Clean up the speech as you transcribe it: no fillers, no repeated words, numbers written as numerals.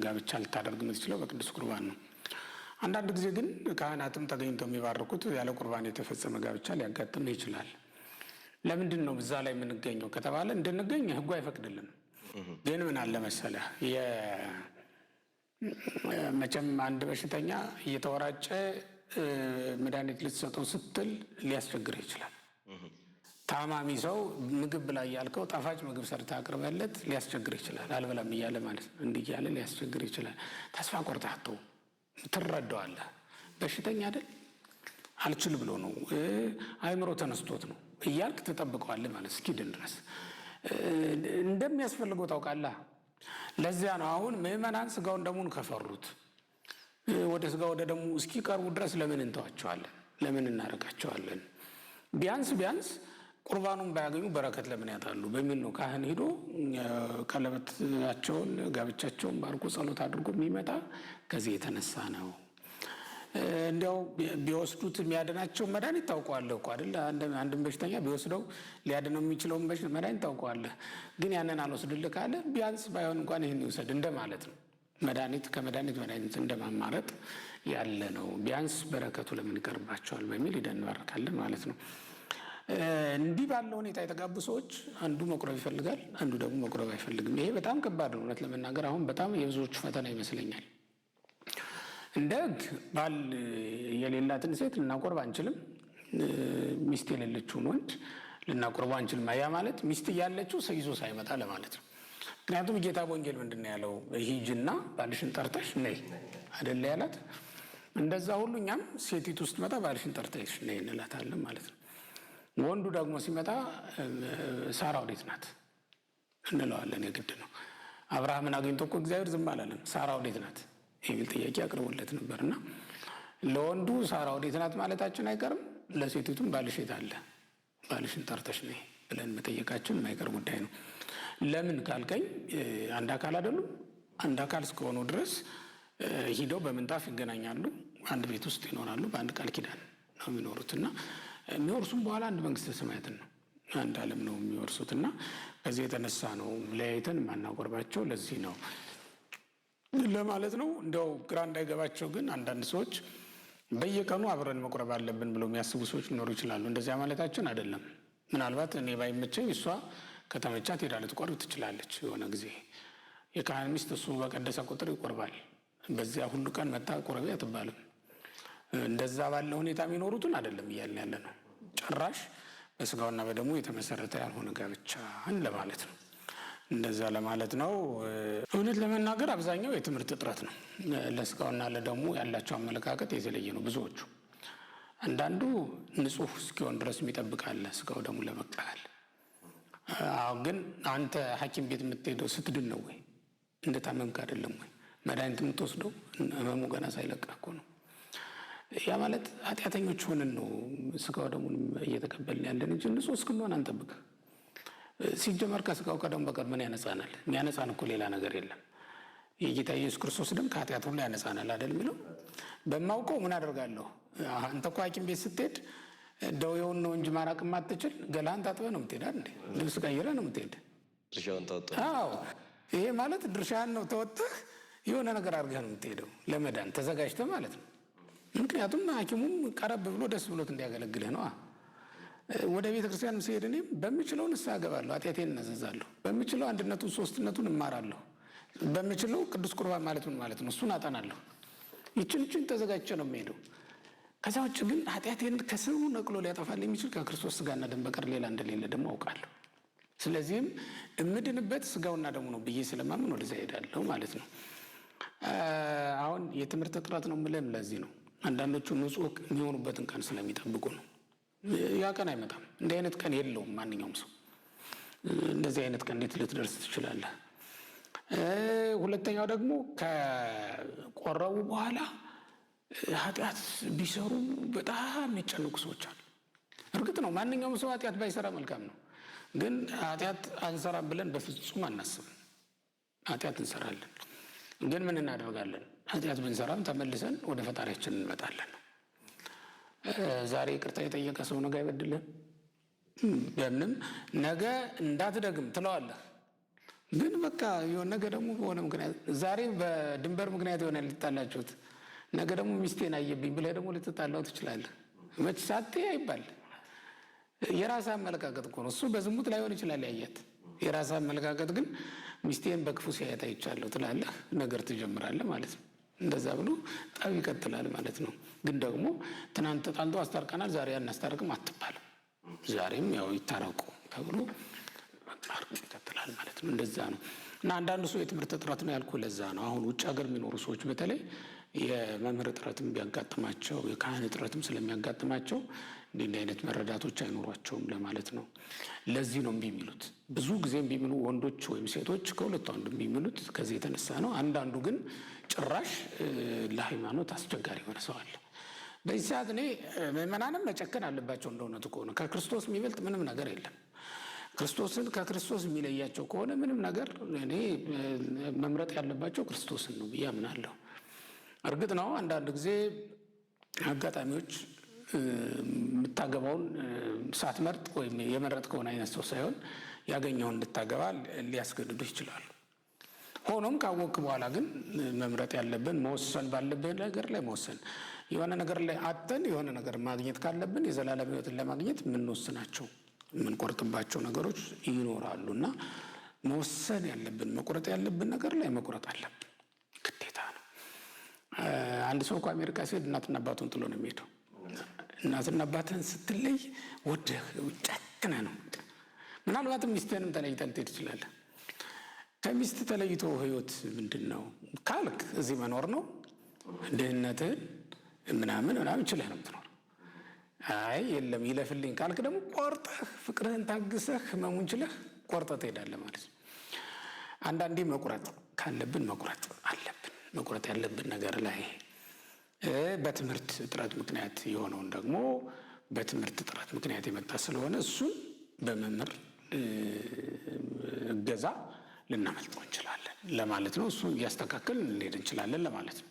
ጋብቻ ልታደርግ የምትችለው በቅዱስ ቁርባን ነው። አንዳንድ ጊዜ ግን ካህናትም ተገኝተው የሚባርኩት ያለ ቁርባን የተፈጸመ ጋብቻ ሊያጋጥም ይችላል። ለምንድን ነው እዛ ላይ የምንገኘው ከተባለ እንድንገኝ ሕጉ አይፈቅድልንም። ግን ምን አለ መሰለህ መቼም አንድ በሽተኛ እየተወራጨ መድኃኒት ልትሰጠው ስትል ሊያስቸግር ይችላል። ታማሚ ሰው ምግብ ብላ እያልከው ጣፋጭ ምግብ ሰርታ አቅርበለት ሊያስቸግር ይችላል። አልበላም እያለ ማለት ነው። እንዲህ እያለ ሊያስቸግር ይችላል። ተስፋ ቆርጠህ ትረዳዋለህ። በሽተኛ አይደል አልችል ብሎ ነው አይምሮ ተነስቶት ነው እያልክ ትጠብቀዋለህ ማለት እስኪድን ድረስ እንደሚያስፈልገው ታውቃለህ። ለዚያ ነው አሁን ምዕመናን ስጋውን ደሙን ከፈሩት ወደ ስጋ ወደ ደሙ እስኪቀርቡ ድረስ ለምን እንተዋቸዋለን? ለምን እናረጋቸዋለን? ቢያንስ ቁርባኑን ባያገኙ በረከት ለምን ያጣሉ በሚል ነው ካህን ሄዶ ቀለበታቸውን ጋብቻቸውን ባርኮ ጸሎት አድርጎ የሚመጣ ከዚህ የተነሳ ነው። እንዲያው ቢወስዱት የሚያድናቸው መድኃኒት ታውቀዋለህ እኮ አይደል? አንድም በሽተኛ ቢወስደው ሊያድነው የሚችለውን መድኃኒት ታውቀዋለህ። ግን ያንን አልወስድልህ ካለ ቢያንስ ባይሆን እንኳን ይህን ይውሰድ እንደማለት ነው። መድኃኒት እንደማማረጥ ያለ ነው። ቢያንስ በረከቱ ለምን ይቀርባቸዋል በሚል ይደንባርካለን ማለት ነው። እንዲህ ባለው ሁኔታ የተጋቡ ሰዎች አንዱ መቁረብ ይፈልጋል፣ አንዱ ደግሞ መቁረብ አይፈልግም። ይሄ በጣም ከባድ ነው እውነት ለመናገር አሁን በጣም የብዙዎቹ ፈተና ይመስለኛል። እንደ ሕግ ባል የሌላትን ሴት ልናቆርብ አንችልም፣ ሚስት የሌለችውን ወንድ ልናቆርብ አንችልም። ያ ማለት ሚስት እያለችው ይዞ ሳይመጣ ለማለት ነው። ምክንያቱም ጌታ በወንጌል ምንድን ነው ያለው? ሂጂና ባልሽን ጠርተሽ ነይ አይደለ ያላት። እንደዛ ሁሉ እኛም ሴቲቱ ስትመጣ ባልሽን ጠርተሽ ነይ እንላታለን ማለት ነው። ወንዱ ደግሞ ሲመጣ ሳራ ወዴት ናት እንለዋለን። የግድ ነው። አብርሃምን አግኝቶ እኮ እግዚአብሔር ዝም አላለም። ሳራ ወዴት ናት የሚል ጥያቄ አቅርቦለት ነበርና ለወንዱ ሳራ ወዴት ናት ማለታችን አይቀርም። ለሴቲቱም ባልሽ የት አለ ባልሽን ጠርተሽ ነይ ብለን መጠየቃችን የማይቀር ጉዳይ ነው። ለምን ካልከኝ አንድ አካል አይደሉም? አንድ አካል እስከሆኑ ድረስ ሂደው በምንጣፍ ይገናኛሉ፣ አንድ ቤት ውስጥ ይኖራሉ፣ በአንድ ቃል ኪዳን ነው የሚኖሩትና የሚወርሱም በኋላ አንድ መንግስተ ሰማያትን ነው አንድ ዓለም ነው የሚወርሱትና ከዚህ የተነሳ ነው ለያይተን የማናቆርባቸው ለዚህ ነው ለማለት ነው። እንደው ግራ እንዳይገባቸው ግን አንዳንድ ሰዎች በየቀኑ አብረን መቁረብ አለብን ብለው የሚያስቡ ሰዎች ሊኖሩ ይችላሉ። እንደዚያ ማለታችን አይደለም። ምናልባት እኔ ባይመቸኝ እሷ ከተመቻት ሄዳ ልትቆርብ ትችላለች። የሆነ ጊዜ የካህን ሚስት እሱ በቀደሰ ቁጥር ይቆርባል። በዚያ ሁሉ ቀን መታ ቆረቢ አትባልም። እንደዛ ባለ ሁኔታ የሚኖሩትን አይደለም እያልን ያለ ነው። ጭራሽ በስጋውና በደሙ የተመሰረተ ያልሆነ ጋብቻን ለማለት ነው። እንደዛ ለማለት ነው። እውነት ለመናገር አብዛኛው የትምህርት እጥረት ነው። ለስጋውና ለደሙ ያላቸው አመለካከት የተለየ ነው። ብዙዎቹ አንዳንዱ ንጹሕ እስኪሆን ድረስ የሚጠብቃለ ስጋው ደሙ ለመቀበል። ግን አንተ ሐኪም ቤት የምትሄደው ስትድን ነው ወይ? እንደታመምክ አይደለም ወይ? መድኃኒት የምትወስደው ህመሙ ገና ሳይለቅህ እኮ ነው። ያ ማለት ኃጢአተኞች ሆነን ነው ስጋው ደሙን እየተቀበልን ያለን እንጂ ንጹሕ እስክንሆን አንጠብቅ። ሲጀመር ከስጋው ከደሙ በቀር ምን ያነጻናል? የሚያነጻን እኮ ሌላ ነገር የለም። የጌታ ኢየሱስ ክርስቶስ ደም ከኃጢአት ሁሉ ያነጻናል አይደል የሚለው። በማውቀው ምን አደርጋለሁ? አንተ እኮ ሐኪም ቤት ስትሄድ ደዌውን ነው እንጂ ማራቅ የማትችል ገላህን ታጥበህ ነው የምትሄድ አይደል? ልብስ ቀይረህ ነው የምትሄድ። አዎ፣ ይሄ ማለት ድርሻህን ነው ተወጥተህ የሆነ ነገር አድርገህ ነው የምትሄደው፣ ለመዳን ተዘጋጅተህ ማለት ነው። ምክንያቱም ሐኪሙም ቀረብ ብሎ ደስ ብሎት እንዲያገለግልህ ነው። ወደ ቤተ ክርስቲያን ስሄድ እኔም በምችለው ንስሐ እገባለሁ፣ ኃጢአቴን እነዘዛለሁ፣ በምችለው አንድነቱን ሶስትነቱን እማራለሁ፣ በምችለው ቅዱስ ቁርባን ማለት ምን ማለት ነው እሱን አጠናለሁ። ይችን ተዘጋጅቼ ነው የምሄደው። ከዛ ውጭ ግን ኃጢአቴን ከስሩ ነቅሎ ሊያጠፋል የሚችል ከክርስቶስ ስጋና ደም በቀር ሌላ እንደሌለ ደግሞ አውቃለሁ። ስለዚህም እምድንበት ስጋውና ደሙ ነው ብዬ ስለማምን ወደዛ ሄዳለሁ ማለት ነው። አሁን የትምህርት እጥረት ነው የምልህ ለዚህ ነው። አንዳንዶቹ ንጹሕ የሚሆኑበትን ቀን ስለሚጠብቁ ነው። ያ ቀን አይመጣም። እንዲህ አይነት ቀን የለውም ማንኛውም ሰው። እንደዚህ አይነት ቀን እንዴት ልትደርስ ትችላለህ? ሁለተኛው ደግሞ ከቆረቡ በኋላ ኃጢአት ቢሰሩ በጣም የሚጨንቁ ሰዎች አሉ። እርግጥ ነው ማንኛውም ሰው ኃጢአት ባይሰራ መልካም ነው። ግን ኃጢአት አንሰራም ብለን በፍጹም አናስብም። ኃጢአት እንሰራለን። ግን ምን እናደርጋለን? ኃጢአት ብንሰራም ተመልሰን ወደ ፈጣሪያችን እንመጣለን። ዛሬ ይቅርታ የጠየቀ ሰው ነገ አይበድልህም። በምንም ነገ እንዳትደግም ትለዋለህ። ግን በቃ የሆነ ነገ ደግሞ በሆነ ምክንያት ዛሬ በድንበር ምክንያት የሆነ ልትጣላችሁት ነገ ደግሞ ሚስቴን አየብኝ ብለህ ደግሞ ልትጣላው ትችላለህ። መች ሳቴ አይባል የራስህ አመለካከት እኮ ነው። እሱ በዝሙት ላይሆን ይችላል ያያት። የራስህ አመለካከት ግን ሚስቴን በክፉ ሲያየት አይቻለሁ ትላለህ፣ ነገር ትጀምራለህ ማለት ነው። እንደዛ ብሎ ጠብ ይቀጥላል ማለት ነው። ግን ደግሞ ትናንት ተጣልቶ አስታርቀናል ዛሬ አናስታርቅም አትባልም። ዛሬም ያው ይታረቁ ተብሎ ይቀጥላል ማለት ነው። እንደዛ ነው። እና አንዳንዱ ሰው የትምህርት እጥረት ነው ያልኩ ለዛ ነው። አሁን ውጭ ሀገር የሚኖሩ ሰዎች በተለይ የመምህር እጥረትም ቢያጋጥማቸው የካህን እጥረትም ስለሚያጋጥማቸው እንዲህ አይነት መረዳቶች አይኖሯቸውም ለማለት ነው። ለዚህ ነው እምቢ የሚሉት። ብዙ ጊዜ እምቢ የሚሉ ወንዶች ወይም ሴቶች ከሁለቱ አንዱ እምቢ የሚሉት ከዚህ የተነሳ ነው። አንዳንዱ ግን ጭራሽ ለሃይማኖት አስቸጋሪ የሆነ ሰው አለ። በዚህ ሰዓት እኔ ምዕመናንም መጨከን አለባቸው። እንደሆነ ከሆነ ከክርስቶስ የሚበልጥ ምንም ነገር የለም። ክርስቶስን ከክርስቶስ የሚለያቸው ከሆነ ምንም ነገር እኔ መምረጥ ያለባቸው ክርስቶስን ነው ብዬ አምናለሁ። እርግጥ ነው አንዳንድ ጊዜ አጋጣሚዎች የምታገባውን ሳትመርጥ ወይም የመረጥ ከሆነ አይነት ሰው ሳይሆን ያገኘውን እንድታገባ ሊያስገድዱ ይችላሉ። ሆኖም ካወቅ በኋላ ግን መምረጥ ያለብን መወሰን ባለብን ነገር ላይ መወሰን፣ የሆነ ነገር ላይ አጥተን የሆነ ነገር ማግኘት ካለብን የዘላለም ሕይወትን ለማግኘት የምንወስናቸው የምንቆርጥባቸው ነገሮች ይኖራሉ እና መወሰን ያለብን መቁረጥ ያለብን ነገር ላይ መቁረጥ አለብን፣ ግዴታ ነው። አንድ ሰው እኮ አሜሪካ ሲሄድ እናትና አባቱን ጥሎ ነው የሚሄደው። እናትና አባትን ስትለይ ወደህ ጨክነህ ነው። ምናልባትም ሚስትህንም ተለይተህ ልትሄድ ትችላለህ። ከሚስት ተለይቶ ህይወት ምንድን ነው ካልክ እዚህ መኖር ነው። ድህነትህን ምናምን ችለህ ነው የምትኖር። አይ የለም ይለፍልኝ ካልክ ደግሞ ቆርጠህ ፍቅርህን ታግሰህ ህመሙን ችለህ ቆርጠህ ትሄዳለህ ማለት ነው። አንዳንዴ መቁረጥ ካለብን መቁረጥ አለብን። መቁረጥ ያለብን ነገር ላይ በትምህርት እጥረት ምክንያት የሆነውን ደግሞ በትምህርት እጥረት ምክንያት የመጣ ስለሆነ እሱን በመምህር እገዛ ልናመልጠው እንችላለን ለማለት ነው። እሱን እያስተካከልን ልንሄድ እንችላለን ለማለት ነው።